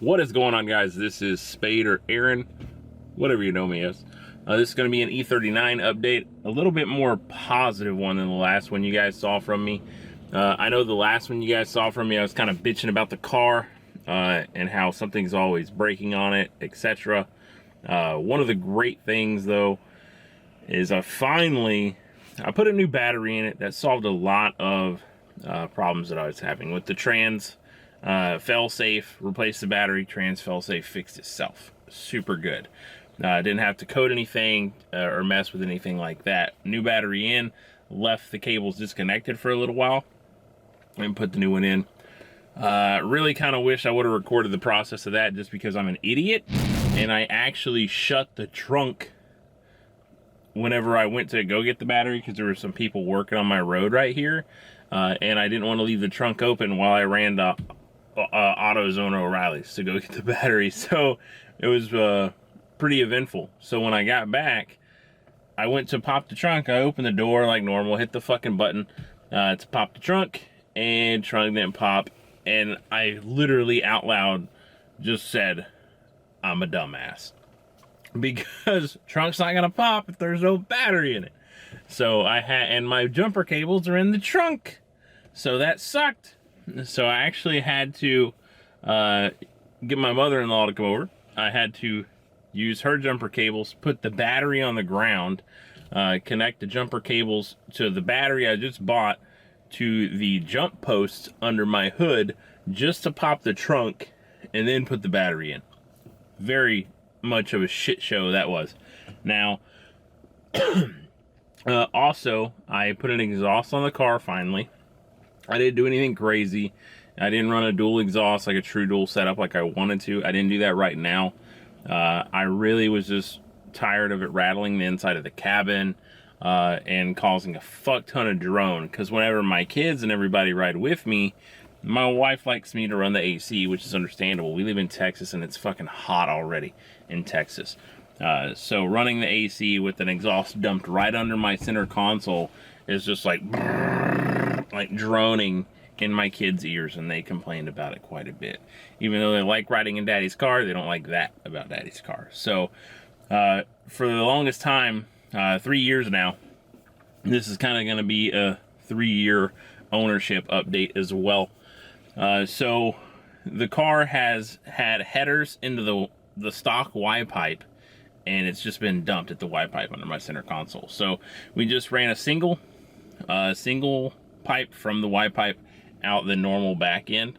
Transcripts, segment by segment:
What is going on, guys? This is Spade or Aaron, whatever you know me as. This is going to be an E39 update, a little bit more positive one than the last one you guys saw from me. I know the last one you guys saw from me, I was kind of bitching about the car and how something's always breaking on it, etc. One of the great things, though, is I put a new battery in it that solved a lot of problems that I was having with the trans. Fail safe, replaced the battery, trans fail safe, fixed itself. Super good. Didn't have to code anything or mess with anything like that. New battery in, left the cables disconnected for a little while, and put the new one in. Really kind of wish I would have recorded the process of that, just because I'm an idiot, and I actually shut the trunk whenever I went to go get the battery, because there were some people working on my road right here, and I didn't want to leave the trunk open while I ran to AutoZone O'Reilly's to go get the battery. So it was pretty eventful. So when I got back, I went to pop the trunk. I opened the door like normal, hit the fucking button to pop the trunk, and trunk didn't pop. And I literally out loud just said, I'm a dumbass, because trunk's not gonna pop if there's no battery in it. So and my jumper cables are in the trunk, so that sucked. So I actually had to get my mother-in-law to come over. I had to use her jumper cables, put the battery on the ground, connect the jumper cables to the battery I just bought to the jump posts under my hood, just to pop the trunk, and then put the battery in. Very much of a shit show that was. Now, also, I put an exhaust on the car finally. I didn't do anything crazy. I didn't run a dual exhaust, like a true dual setup like I wanted to. I didn't do that right now. I really was just tired of it rattling the inside of the cabin and causing a fuck ton of drone, because whenever my kids and everybody ride with me, my wife likes me to run the AC, which is understandable. We live in Texas and it's fucking hot already in Texas. So running the AC with an exhaust dumped right under my center console is just like droning in my kids' ears, and they complained about it quite a bit. Even though they like riding in Daddy's car, they don't like that about Daddy's car. So for the longest time, 3 years now, this is kind of going to be a 3-year ownership update as well. So the car has had headers into the stock Y pipe, and it's just been dumped at the Y pipe under my center console. So we just ran a single pipe from the Y pipe out the normal back end.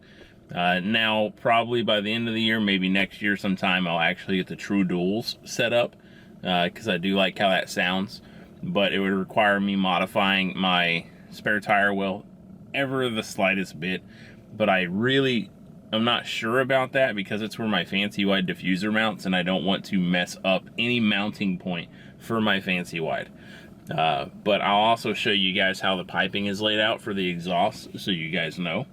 Now, probably by the end of the year, maybe next year sometime, I'll actually get the true duals set up, because I do like how that sounds. But it would require me modifying my spare tire well ever the slightest bit. But I'm not sure about that, because it's where my fancy wide diffuser mounts, and I don't want to mess up any mounting point for my fancy wide. But I'll also show you guys how the piping is laid out for the exhaust, so you guys know.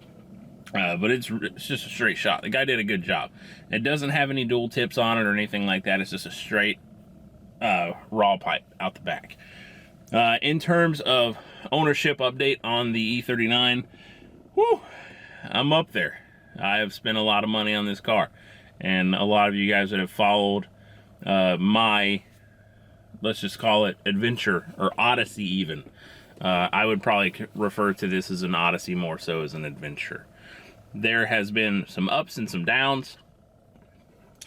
But it's just a straight shot. The guy did a good job. It doesn't have any dual tips on it or anything like that. It's just a straight raw pipe out the back. In terms of ownership update on the E39, whew, I'm up there. I have spent a lot of money on this car, and a lot of you guys that have followed my, let's just call it adventure or odyssey even. I would probably refer to this as an odyssey more so as an adventure. There has been some ups and some downs.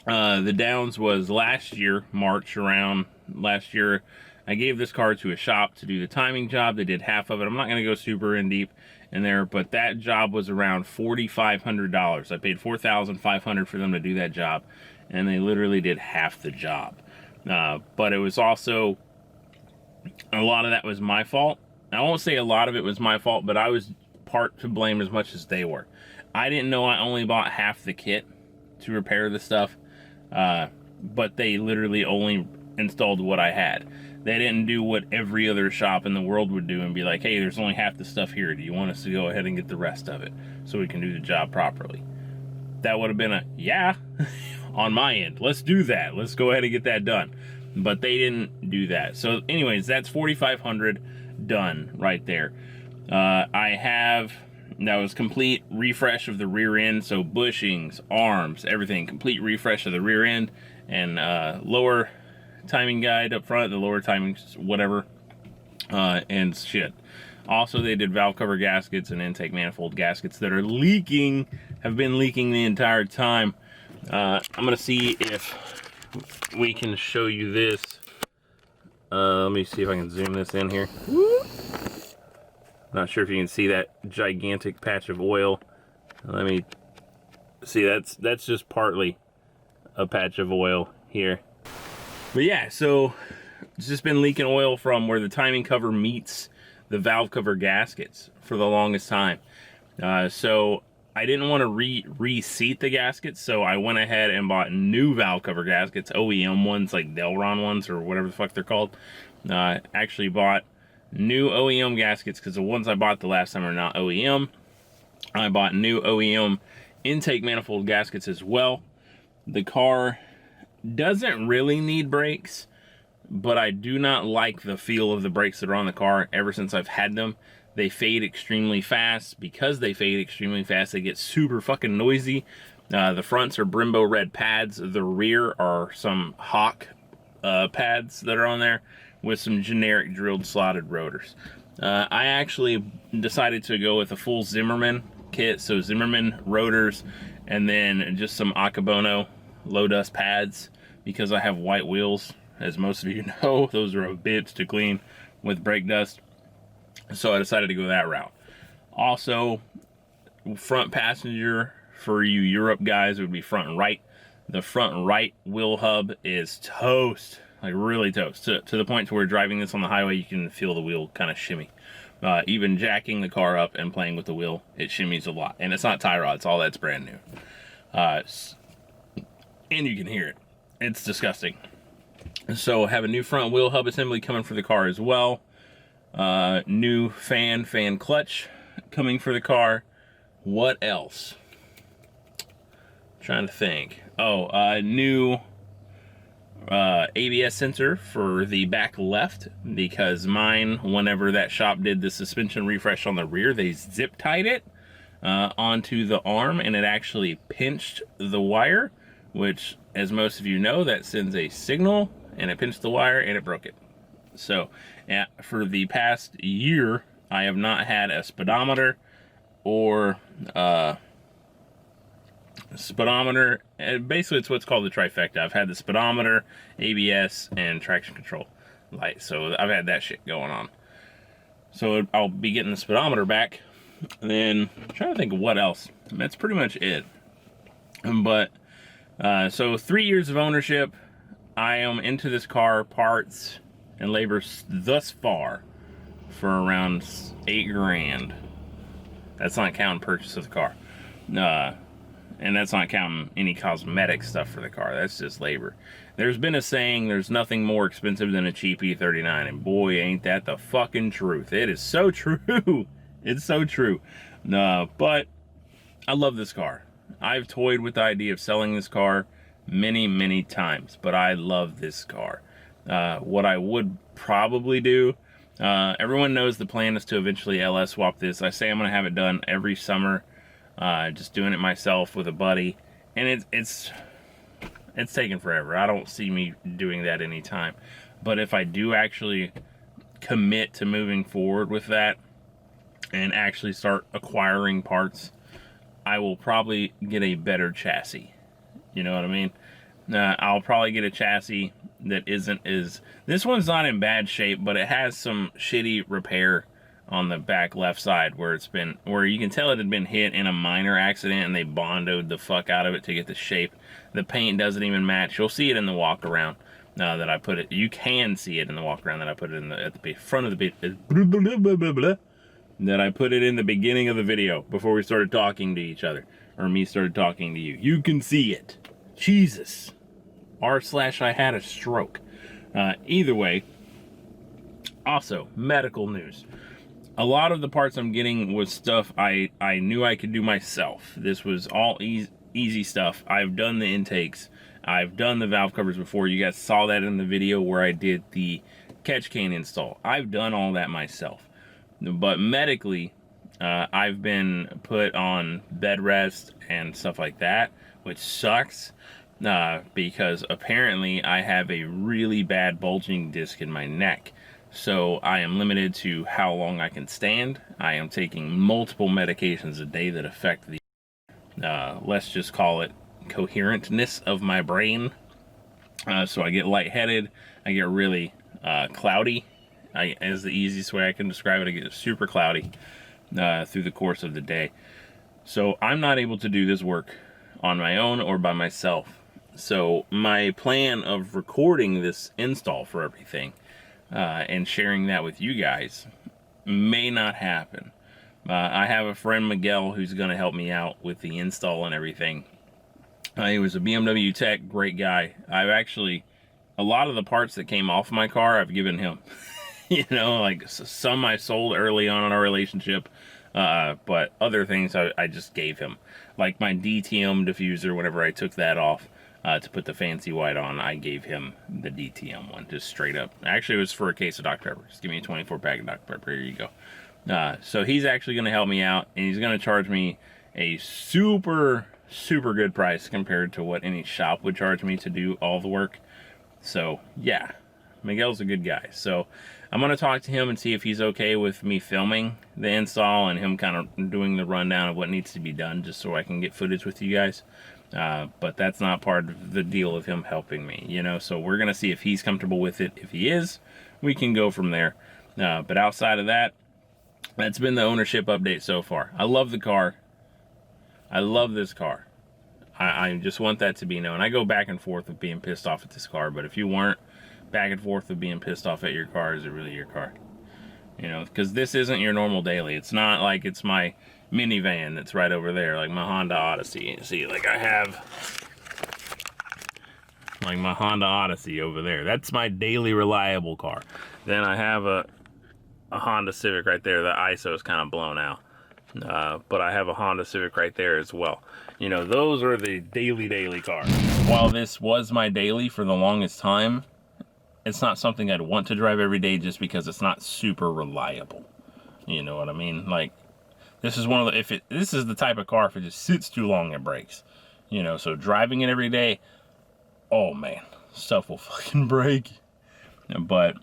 The downs was last year, March around last year, I gave this car to a shop to do the timing job. They did half of it. I'm not going to go super in deep in there, but that job was around $4,500. I paid $4,500 for them to do that job, and they literally did half the job. But it was also, a lot of that was my fault. I won't say a lot of it was my fault, but I was part to blame as much as they were. I didn't know I only bought half the kit to repair the stuff, but they literally only installed what I had. They didn't do what every other shop in the world would do and be like, hey, there's only half the stuff here. Do you want us to go ahead and get the rest of it so we can do the job properly? That would have been a, yeah, on my end. Let's do that. Let's go ahead and get that done. But they didn't do that. So anyways, that's $4,500 done right there. I have That was complete refresh of the rear end, so bushings, arms, everything, complete refresh of the rear end, and lower timing guide up front, the lower timing whatever, and shit. Also, they did valve cover gaskets and intake manifold gaskets that are leaking, have been leaking the entire time. I'm gonna see if we can show you this. Let me see if I can zoom this in here. Not sure if you can see that gigantic patch of oil. Let me see, that's just partly a patch of oil here. But yeah, so it's just been leaking oil from where the timing cover meets the valve cover gaskets for the longest time. So I didn't want to reseat the gaskets, so I went ahead and bought new valve cover gaskets, OEM ones, like Delron ones or whatever the fuck they're called. Actually bought new OEM gaskets because the ones I bought the last time are not OEM. I bought new OEM intake manifold gaskets as well. The car doesn't really need brakes, but I do not like the feel of the brakes that are on the car. Ever since I've had them, they fade extremely fast. Because they fade extremely fast, they get super fucking noisy. The fronts are Brembo red pads. The rear are some Hawk pads that are on there with some generic drilled slotted rotors. I actually decided to go with a full Zimmerman kit, so Zimmerman rotors and then just some Akabono low dust pads, because I have white wheels, as most of you know. Those are a bitch to clean with brake dust, so I decided to go that route. Also, front passenger for you Europe guys would be front right. The front right wheel hub is toast, like really toast, to the point to where driving this on the highway you can feel the wheel kind of shimmy. Even jacking the car up and playing with the wheel, it shimmies a lot, and it's not tie rods, all that's brand new. And you can hear it. It's disgusting. So have a new front wheel hub assembly coming for the car as well. New fan clutch coming for the car. What else? Trying to think. Oh, new ABS sensor for the back left, because mine, whenever that shop did the suspension refresh on the rear, they zip tied it onto the arm, and it actually pinched the wire, which, as most of you know, that sends a signal, and it pinched the wire and it broke it. So yeah, for the past year I have not had a speedometer or speedometer, and basically it's what's called the trifecta. I've had the speedometer, ABS, and traction control light, so I've had that shit going on. So I'll be getting the speedometer back, and then I'm trying to think of what else. That's pretty much it. But so 3 years of ownership. I am into this car, parts and labor thus far, for around $8 grand. That's not counting purchase of the car. And that's not counting any cosmetic stuff for the car. That's just labor. There's been a saying, there's nothing more expensive than a cheap E39, and boy, ain't that the fucking truth. It is so true. It's so true. But I love this car. I've toyed with the idea of selling this car many times, but I love this car. What I would probably do, everyone knows the plan is to eventually LS swap this. I say I'm going to have it done every summer, just doing it myself with a buddy, and it's taking forever. I don't see me doing that anytime. But if I do actually commit to moving forward with that and actually start acquiring parts, I will probably get a better chassis. You know what I mean? I'll probably get a chassis that isn't as... This one's not in bad shape, but it has some shitty repair on the back left side where it's been... where you can tell it had been hit in a minor accident and they bondoed the fuck out of it to get the shape. The paint doesn't even match. You'll see it in the walk around that I put it... You can see it in the walk around that I put it in at the front of the... that I put it in the beginning of the video before we started talking to each other. Or me started talking to you. You can see it. Jesus. / I had a stroke. Either way. Also, medical news. A lot of the parts I'm getting was stuff I knew I could do myself. This was all easy stuff. I've done the intakes. I've done the valve covers before. You guys saw that in the video where I did the catch can install. I've done all that myself. But medically, I've been put on bed rest and stuff like that, which sucks because apparently I have a really bad bulging disc in my neck. So I am limited to how long I can stand. I am taking multiple medications a day that affect the, let's just call it coherentness of my brain. So I get lightheaded, I get really cloudy. As the easiest way I can describe it, I get super cloudy through the course of the day. So I'm not able to do this work on my own or by myself. So my plan of recording this install for everything and sharing that with you guys may not happen. I have a friend, Miguel, who's going to help me out with the install and everything. He was a BMW tech, great guy. I've actually, a lot of the parts that came off my car, I've given him. You know, like some I sold early on in our relationship, but other things I just gave him. Like my DTM diffuser, whenever I took that off to put the fancy white on, I gave him the DTM one, just straight up. Actually, it was for a case of Dr. Pepper. Just give me a 24 pack of Dr. Pepper, here you go. So he's actually going to help me out, and he's going to charge me a super good price compared to what any shop would charge me to do all the work. So yeah, Miguel's a good guy. So I'm going to talk to him and see if he's okay with me filming the install and him kind of doing the rundown of what needs to be done, just so I can get footage with you guys. But that's not part of the deal of him helping me, you know. So we're going to see if he's comfortable with it. If he is, we can go from there. But outside of that, that's been the ownership update so far. I love the car. I love this car. I just want that to be known. I go back and forth with being pissed off at this car, but if you weren't back and forth with being pissed off at your car, is it really your car? You know, because this isn't your normal daily. It's not like it's my minivan that's right over there, like my Honda Odyssey. See, like I have like my Honda Odyssey over there. That's my daily reliable car. Then I have a Honda Civic right there. The ISO is kind of blown out. But I have a Honda Civic right there as well. You know, those are the daily cars. While this was my daily for the longest time, it's not something I'd want to drive every day just because it's not super reliable. You know what I mean? Like, this is one of the, this is the type of car, if it just sits too long, it breaks. You know, so driving it every day, oh man, stuff will fucking break. But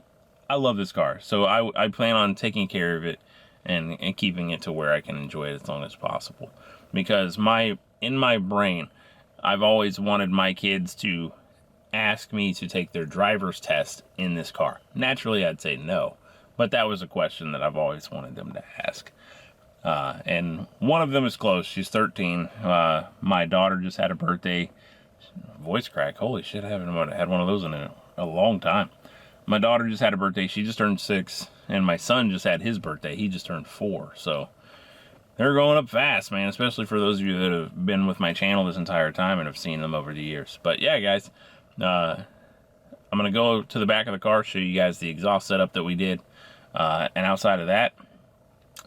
I love this car, so I plan on taking care of it and keeping it to where I can enjoy it as long as possible. Because in my brain, I've always wanted my kids to ask me to take their driver's test in this car. Naturally, I'd say no, but that was a question that I've always wanted them to ask. And one of them is close. She's 13. My daughter just had a birthday. Voice crack. Holy shit, I haven't had one of those in a long time. My daughter just had a birthday. She just turned 6. And my son just had his birthday. He just turned 4. So they're going up fast, man. Especially for those of you that have been with my channel this entire time and have seen them over the years. But yeah, guys. I'm going to go to the back of the car, show you guys the exhaust setup that we did. And outside of that,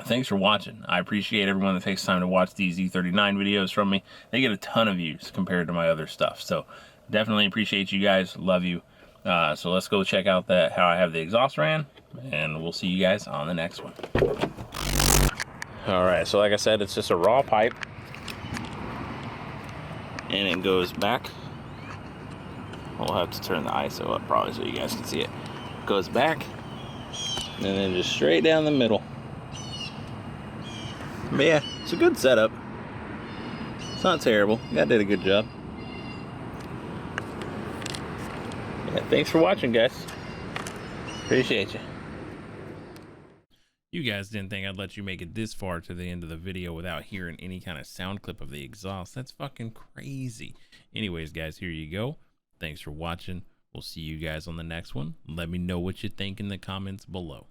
thanks for watching. I appreciate everyone that takes time to watch these E39 videos from me. They get a ton of views compared to my other stuff. So definitely appreciate you guys. Love you. So let's go check out how I have the exhaust ran, and we'll see you guys on the next one. All right, so like I said, it's just a raw pipe, and it goes back. We'll have to turn the ISO up probably so you guys can see it. Goes back, and then just straight down the middle. But yeah, it's a good setup. It's not terrible. That did a good job. Yeah, thanks for watching, guys. Appreciate you. You guys didn't think I'd let you make it this far to the end of the video without hearing any kind of sound clip of the exhaust. That's fucking crazy. Anyways, guys, here you go. Thanks for watching. We'll see you guys on the next one. Let me know what you think in the comments below.